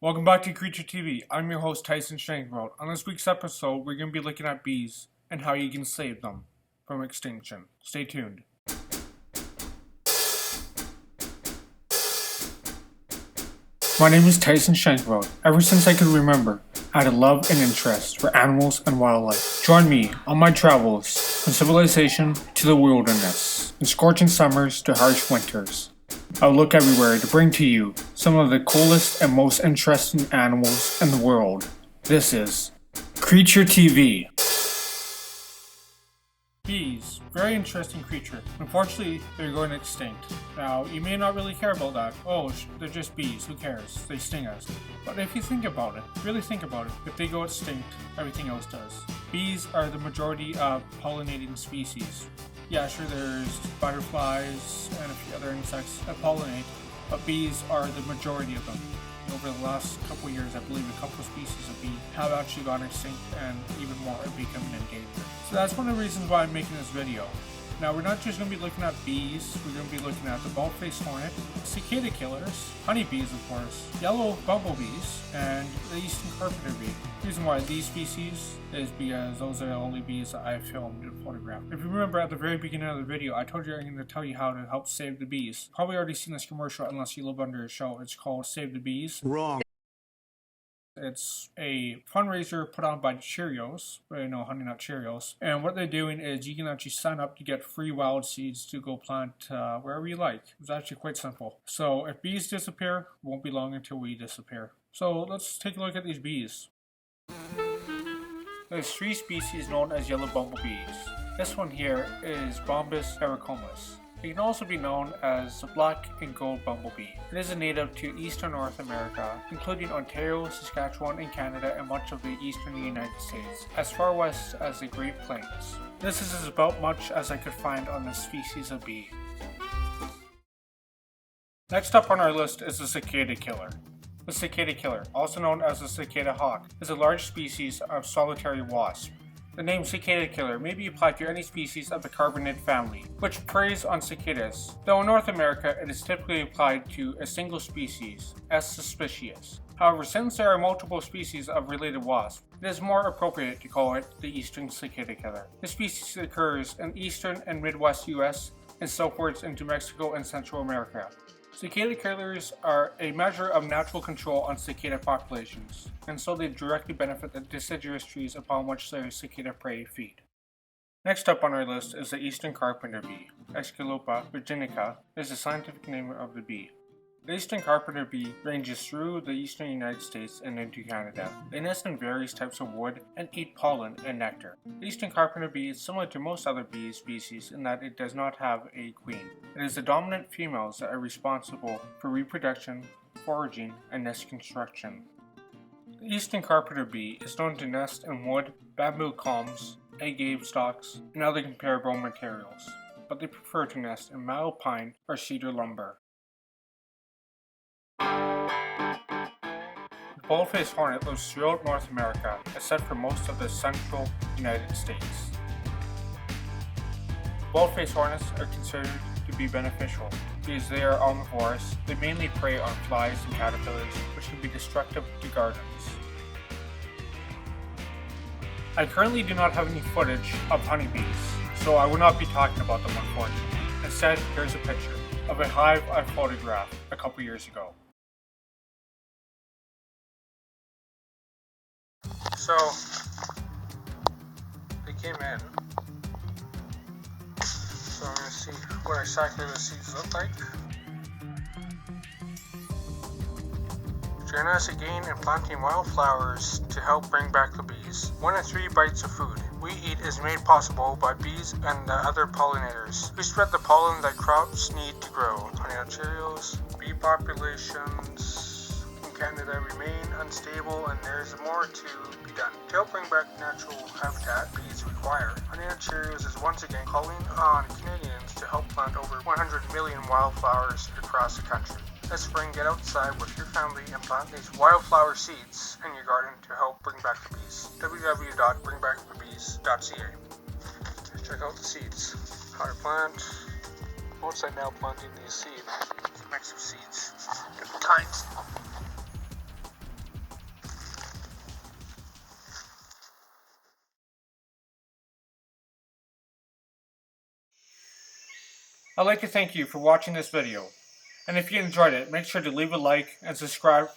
Welcome back to Creature TV. I'm your host Tyson Schenkeveld. On this week's episode, we're going to be looking at bees and how you can save them from extinction. Stay tuned. My name is Tyson Schenkeveld. Ever since I could remember, I had a love and interest for animals and wildlife. Join me on my travels from civilization to the wilderness, from scorching summers to harsh winters. I'll look everywhere to bring to you some of the coolest and most interesting animals in the world. This is Creature TV. Bees, very interesting creature. Unfortunately, they're going extinct. Now, you may not really care about that. Oh, they're just bees, who cares? They sting us. But if you think about it, really think about it, if they go extinct, everything else does. Bees are the majority of pollinating species. Yeah, sure, there's butterflies and a few other insects that pollinate, but bees are the majority of them. Over the last couple of years, I believe a couple of species of bee have actually gone extinct and even more are becoming endangered. So that's one of the reasons why I'm making this video. Now, we're not just going to be looking at bees, we're going to be looking at the bald-faced hornet, cicada killers, honeybees of course, yellow bumblebees, and the eastern carpenter bee. The reason why these species is because those are the only bees that I filmed and photographed. If you remember at the very beginning of the video, I told you I'm going to tell you how to help save the bees. Probably already seen this commercial unless you live under a show. It's called Save the Bees. Wrong. It's a fundraiser put on by Cheerios, Honey Nut Cheerios. And what they're doing is you can actually sign up to get free wild seeds to go plant wherever you like. It's actually quite simple. So if bees disappear, it won't be long until we disappear. So let's take a look at these bees. There's three species known as yellow bumblebees. This one here is Bombus ericomus. It can also be known as the black and gold bumblebee. It is a native to eastern North America, including Ontario, Saskatchewan, and Canada, and much of the eastern United States, as far west as the Great Plains. This is about much as I could find on this species of bee. Next up on our list is the cicada killer. The cicada killer, also known as the cicada hawk, is a large species of solitary wasp. The name cicada killer may be applied to any species of the Carpenter family, which preys on cicadas, though in North America it is typically applied to a single species, as suspicious. However, since there are multiple species of related wasps, it is more appropriate to call it the eastern cicada killer. This species occurs in eastern and Midwest US and southwards into Mexico and Central America. Cicada killers are a measure of natural control on cicada populations, and so they directly benefit the deciduous trees upon which their cicada prey feed. Next up on our list is the eastern carpenter bee. Escalopa virginica is the scientific name of the bee. The eastern carpenter bee ranges through the eastern United States and into Canada. They nest in various types of wood and eat pollen and nectar. The eastern carpenter bee is similar to most other bee species in that it does not have a queen. It is the dominant females that are responsible for reproduction, foraging, and nest construction. The eastern carpenter bee is known to nest in wood, bamboo culms, agave stalks, and other comparable materials, but they prefer to nest in mild pine or cedar lumber. The bald-faced hornet lives throughout North America, except for most of the central United States. Bald-faced hornets are considered to be beneficial because they are omnivorous. They mainly prey on flies and caterpillars, which can be destructive to gardens. I currently do not have any footage of honeybees, so I will not be talking about them unfortunately. Instead, here's a picture of a hive I photographed a couple years ago. So, they came in, so I'm going to see what exactly the seeds look like. Join us again in planting wildflowers to help bring back the bees. 1 in 3 bites of food we eat is made possible by bees and the other pollinators, who spread the pollen that crops need to grow. Honey Nut Cheerios, bee populations Canada remain unstable and there's more to be done. To help bring back natural habitat bees require, Honey Nut Cheerios is once again calling on Canadians to help plant over 100 million wildflowers across the country. This spring, get outside with your family and plant these wildflower seeds in your garden to help bring back the bees. www.bringbackthebees.ca. Check out the seeds. How to plant. Once I'm now planting these seeds, mix of seeds, different kinds. I'd like to thank you for watching this video. And if you enjoyed it, make sure to leave a like and subscribe